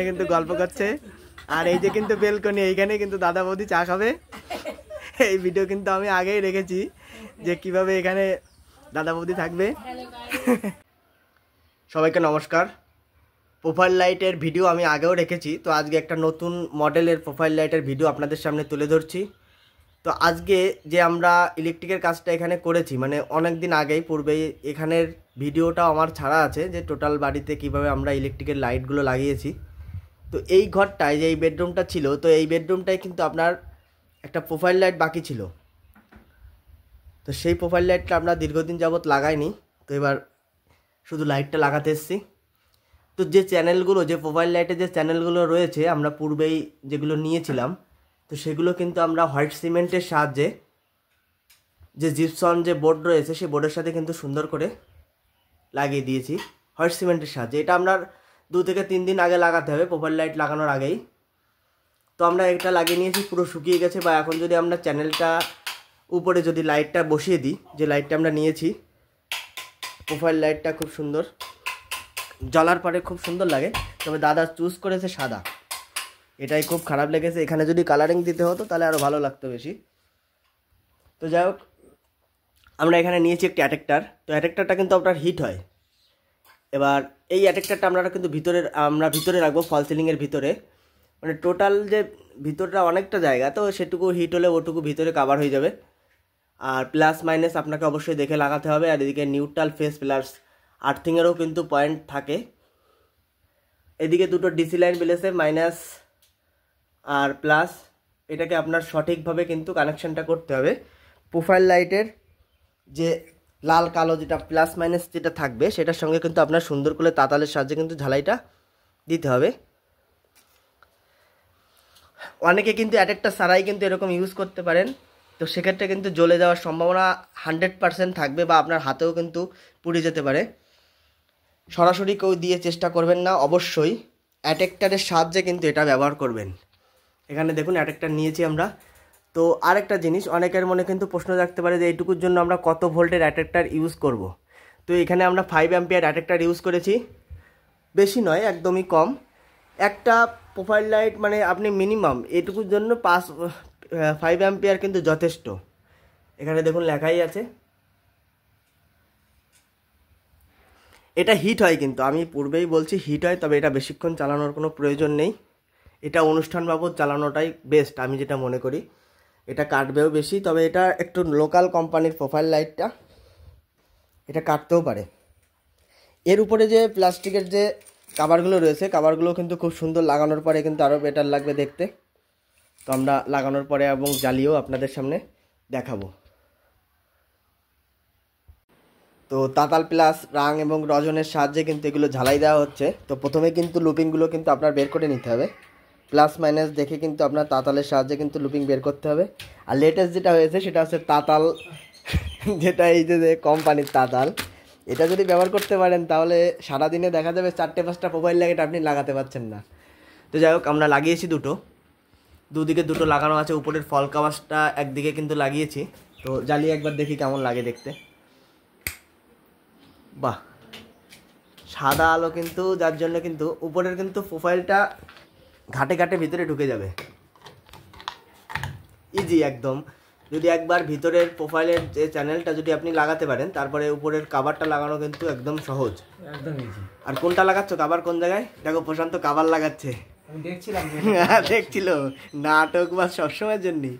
কিন্তু গল্প করছে। আর এই যে কিন্তু বেলকনি, এইখানে কিন্তু দাদা বৌদি চা খাবে। এই ভিডিও কিন্তু আমি আগেই রেখেছি যে কিভাবে এখানে দাদা বৌদি থাকবে। সবাইকে নমস্কার। প্রোফাইল লাইটের ভিডিও আমি আগেও রেখেছি, তো আজকে একটা নতুন মডেলের প্রোফাইল লাইটের ভিডিও আপনাদের সামনে তুলে ধরছি। তো আজকে যে আমরা ইলেকট্রিকের কাজটা এখানে করেছি, মানে অনেক দিন আগেই পূর্বেই এখানের ভিডিওটাও আমার ছাড়া আছে, যে টোটাল বাড়িতে কিভাবে আমরা ইলেকট্রিকের লাইটগুলো লাগিয়েছি। তো এই ঘরটায় যে এই বেডরুমটা ছিল, তো এই বেডরুমটায় কিন্তু আপনার একটা প্রোফাইল লাইট বাকি ছিল। তো সেই প্রোফাইল লাইটটা আমরা দীর্ঘদিন যাবৎ লাগাইনি, তো এবার শুধু লাইটটা লাগাতে এসেছি। তো যে চ্যানেলগুলো, যে প্রোফাইল লাইটের যে চ্যানেলগুলো রয়েছে আমরা পূর্বেই যেগুলো নিয়েছিলাম, তো সেগুলো কিন্তু আমরা হোয়াইট সিমেন্টের সাহায্যে, যে জিপসন যে বোর্ড রয়েছে সেই বোর্ডের সাথে কিন্তু সুন্দর করে লাগিয়ে দিয়েছি হোয়াইট সিমেন্টের সাহায্যে। এটা আপনার 2 থেকে 3 দিন আগে লাগাতে হবে, প্রোফাইল লাইট লাগানোর আগেই। তো আমরা এটা লাগিয়ে নিয়েছি, পুরো শুকিয়ে গেছে। বা এখন যদি আমরা চ্যানেলটা উপরে যদি লাইটটা বসিয়ে দিই, যে লাইটটা আমরা নিয়েছি প্রোফাইল লাইটটা খুব সুন্দর জ্বলার পরে খুব সুন্দর লাগে। তবে দাদা চুজ করেছে সাদা, এটাই খুব খারাপ লেগেছে। এখানে যদি কালারিং দিতে হতো তাহলে আরও ভালো লাগতো বেশি। তো যাই হোক, আমরা এখানে নিয়েছি একটি অ্যাডাপ্টার। তো অ্যাডাপ্টারটা কিন্তু আপনার হিট হয়। এবার এই অ্যাডাপ্টারটা আমরা কিন্তু ভিতরে রাখবো, ফল সিলিংয়ের ভিতরে। মানে টোটাল যে ভিতরটা অনেকটা জায়গা, তো সেটুকু হিট হলে ওটুকু ভিতরে কাভার হয়ে যাবে। আর প্লাস মাইনাস আপনাকে অবশ্যই দেখে লাগাতে হবে। আর এদিকে নিউট্রাল ফেস প্লাস আর্থিংয়েরও কিন্তু পয়েন্ট থাকে। এদিকে দুটো ডিসি লাইন বেলেছে, মাইনাস আর প্লাস। এটাকে আপনার সঠিকভাবে কিন্তু কানেকশানটা করতে হবে। প্রোফাইল লাইটের যে লাল কালো যেটা প্লাস মাইনাস যেটা থাকবে, সেটার সঙ্গে কিন্তু আপনার সুন্দর করে তাতালের সাহায্যে কিন্তু ঝালাইটা দিতে হবে। অনেকে কিন্তু অ্যাডাপ্টার ছাড়াই কিন্তু এরকম ইউজ করতে পারেন। তো সেক্ষেত্রে কিন্তু জ্বলে যাওয়ার সম্ভাবনা 100% থাকবে, বা আপনার হাতেও কিন্তু পুড়ে যেতে পারে। সরাসরি কেউ দিয়ে চেষ্টা করবেন না, অবশ্যই অ্যাডাপ্টারের সাহায্যে কিন্তু এটা ব্যবহার করবেন। এখানে দেখুন অ্যাডাপ্টার নিয়েছি আমরা। তো আরেকটা জিনিস, অনেকের মনে কিন্তু প্রশ্ন থাকতে পারে যে এইটুকুর জন্য আমরা কত ভোল্টের অ্যাডাপ্টার ইউজ করব। তো এখানে আমরা 5 অ্যাম্পিয়ার অ্যাডাপ্টার ইউজ করেছি, বেশি নয়, একদমই কম। একটা প্রোফাইল লাইট মানে আপনি মিনিমাম এইটুকুর জন্য 5 অ্যাম্পিয়ার কিন্তু যথেষ্ট। এখানে দেখুন লেখাই আছে। এটা হিট হয়, কিন্তু আমি পূর্বেই বলছি হিট হয়, তবে এটা বেশিক্ষণ চালানোর কোনো প্রয়োজন নেই। এটা অনুষ্ঠান বাবদ চালানোটাই বেস্ট আমি যেটা মনে করি। এটা কাটবেও বেশি, তবে এটা একটু লোকাল কোম্পানির প্রোফাইল লাইটটা, এটা কাটতেও পারে। এর উপরে যে প্লাস্টিকের যে কাভারগুলো রয়েছে, কাভারগুলো কিন্তু খুব সুন্দর, লাগানোর পরে কিন্তু আরও বেটার লাগবে দেখতে। তো আমরা লাগানোর পরে এবং জ্বালিয়েও আপনাদের সামনে দেখাবো। তো তাতাল প্লাস রাং এবং রজনের সাহায্যে কিন্তু এগুলো ঝালাই দেওয়া হচ্ছে। তো প্রথমে কিন্তু লুপিংগুলো কিন্তু আপনার বের করে নিতে হবে, প্লাস মাইনাস দেখে কিন্তু আপনার তাতালের সাহায্যে কিন্তু লুপিং বের করতে হবে। আর লেটেস্ট যেটা হয়েছে সেটা হচ্ছে তাতাল, যেটা এই যে কোম্পানির তাতাল। এটা যদি ব্যবহার করতে পারেন তাহলে সারাদিনে দেখা যাবে 4-5টা প্রোফাইল লাইট আপনি লাগাতে পারছেন না। তো যাই হোক, আমরা লাগিয়েছি দুদিকে দুটো লাগানো আছে। উপরের ফল কাভারটা একদিকে কিন্তু লাগিয়েছি। তো জ্বালিয়ে একবার দেখি কেমন লাগে দেখতে। বাহ, সাদা আলো কিন্তু, যার জন্য কিন্তু উপরের কিন্তু প্রোফাইলটা ঘাটে ঘাটে ভিতরে ঢুকে যাবে ইজি একদম। যদি একবার ভিতরের প্রোফাইলের যে চ্যানেলটা যদি আপনি লাগাতে পারেন, তারপরে উপরের কাভারটা লাগানো কিন্তু একদম সহজ, একদম ইজি। আর কোনটা লাগাচ্ছ কাভার, কোন জায়গায়? দেখো প্রশান্ত কাভার লাগাচ্ছে, আমি দেখছিলাম। দেখছিল নাটক বা সবসময়ের জন্যই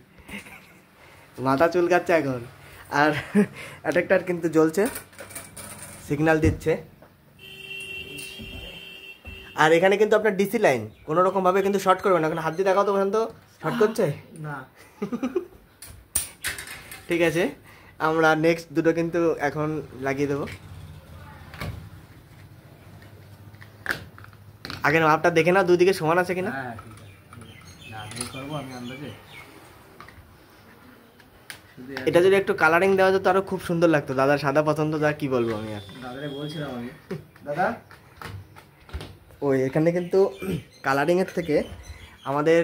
মাথা চুলকাচ্ছে এখন। আর অ্যাডাপ্টার কিন্তু জ্বলছে, সিগন্যাল দিচ্ছে। আর এখানে কিন্তু আপনার ডিসি লাইন কোনো রকম ভাবে কিন্তু শর্ট করবে না। এখন হাত দিয়ে দেখাও তো প্রশান্ত, শর্ট করছে না। ঠিক আছে, আমরা নেক্সট দুটো কিন্তু এখন লাগিয়ে দেবো। আগে মাপটা দেখে নাও, দুদিকে সমান আছে কিনা। এটা যদি একটু কালারিং দেওয়া যেত আরো খুব সুন্দর লাগতো। দাদার সাদা পছন্দ, যা কি বলবো আমি। আর দাদারে বলছিলাম আমি, দাদা ওই এখানে কিন্তু কালারিংয়ের থেকে আমাদের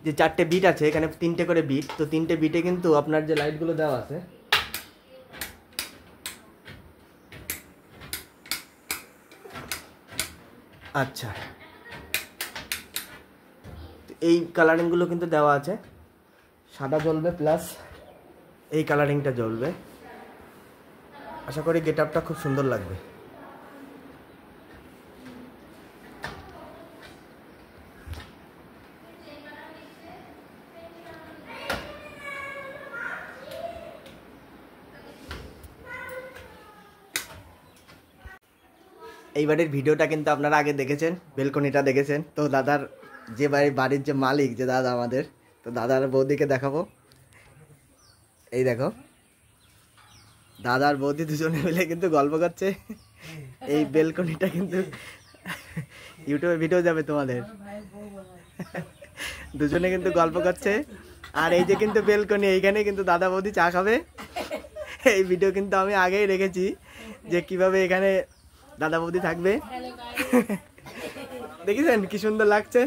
যে 4টে বিট আছে, এখানে 3টে করে বিট। তো 3টে বিটে কিন্তু আপনার যে লাইটগুলো দেওয়া আছে, আচ্ছা, এই কালারিংগুলো কিন্তু দেওয়া আছে, সাদা জ্বলবে প্লাস এই কালারিংটা জ্বলবে। আশা করি গেট আপটা খুব সুন্দর লাগবে। এই বাড়ির ভিডিওটা কিন্তু আপনারা আগে দেখেছেন, বেলকনিটা দেখেছেন। তো দাদার যে বাড়ির যে মালিক, যে দাদা আমাদের, তো দাদার বৌদিকে দেখাবো। এই দেখো, দাদার বৌদি দুজনে মিলে কিন্তু গল্প করছে। এই বেলকনিটা কিন্তু ইউটিউবে ভিডিও যাবে তোমাদের। দুজনে কিন্তু গল্প করছে। আর এই যে কিন্তু বেলকনি, এইখানে কিন্তু দাদা বৌদি চা খাবে। এই ভিডিও কিন্তু আমি আগেই রেখেছি যে কিভাবে এখানে দাদা বৌদি থাকবে। দেখেছেন কি সুন্দর লাগছে।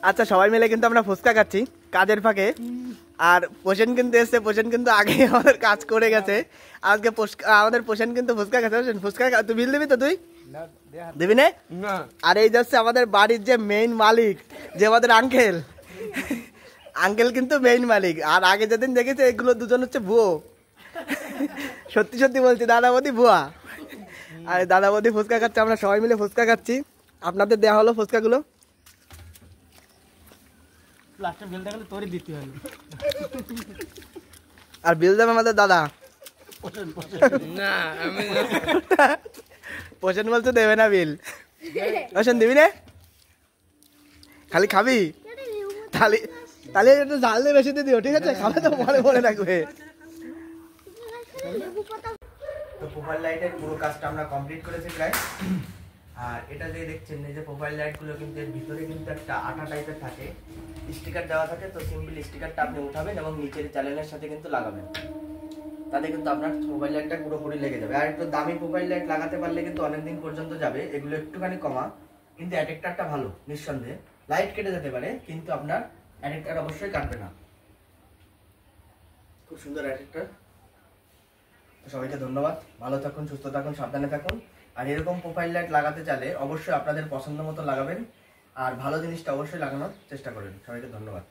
আচ্ছা, সবাই মিলে কিন্তু আমরা ফুচকা খাচ্ছি কাজের ফাঁকে। আর পোষণ কিন্তু এসছে, পোষণ কিন্তু আগে আমাদের কাজ করে গেছে। আজকে আমাদের পোষণ কিন্তু ফুচকা খাচ্ছে। ফুচকা তুই বিল দিবি তো? তুই দিবি না? আর এই যাচ্ছে আমাদের বাড়ির যে মেইন মালিক, যে আমাদের আঙ্কেল। আঙ্কেল কিন্তু মেইন মালিক। আর আগে যেদিন দেখেছে এগুলো দুজন হচ্ছে ভুয়ো। সত্যি সত্যি বলছি, দাদা বৌদি ভুয়া। আর দাদা বৌদি ফুচকা খাচ্ছে, আমরা সবাই মিলে ফুচকা খাচ্ছি। আপনাদের দেওয়া হলো ফুচকাগুলো। আর বিল দেবে আমাদের দাদা। পোষণ বলছে দেবে না বিল। পোষণ দিবি না? খালি খাবি? তাহলে তাহলে একটু ঝাল দিয়ে বেশি দিয়ে দিও, ঠিক আছে? খাবে তো মনে রাখবে। তো প্রোফাইল লাইটের পুরো কাজটা আমরা কমপ্লিট করেছি প্রায়। আর এটা যে দেখছেন, এই যে প্রোফাইল লাইটগুলো কিন্তু এর ভিতরে কিন্তু একটা আঠা টাইপের থাকে, স্টিকার দেওয়া থাকে। তো সিম্পল স্টিকারটা আপনি উঠাবেন এবং নিচের চ্যানেলের সাথে কিন্তু লাগাবেন, তাতে কিন্তু আপনার মোবাইল লাইটটা পুরোপুরি লেগে যাবে। আর একটু দামি মোবাইল লাইট লাগাতে পারলে কিন্তু অনেকদিন পর্যন্ত যাবে। এগুলো একটুখানি কমা, কিন্তু অ্যাডাপ্টারটা ভালো, নিঃসন্দেহে। লাইট কেটে যেতে পারে কিন্তু আপনার অ্যাডাপ্টার অবশ্যই কাটবে না। খুব সুন্দর অ্যাডাপ্টার। সবাইকে ধন্যবাদ। ভালো থাকুন, সুস্থ থাকুন, সাবধানে থাকুন। আর এরকম প্রোফাইল লাইট লাগাতে চাইলে অবশ্যই আপনাদের পছন্দ মতো লাগাবেন। আর ভালো জিনিসটা অবশ্যই লাগানোর চেষ্টা করবেন। সবাইকে ধন্যবাদ।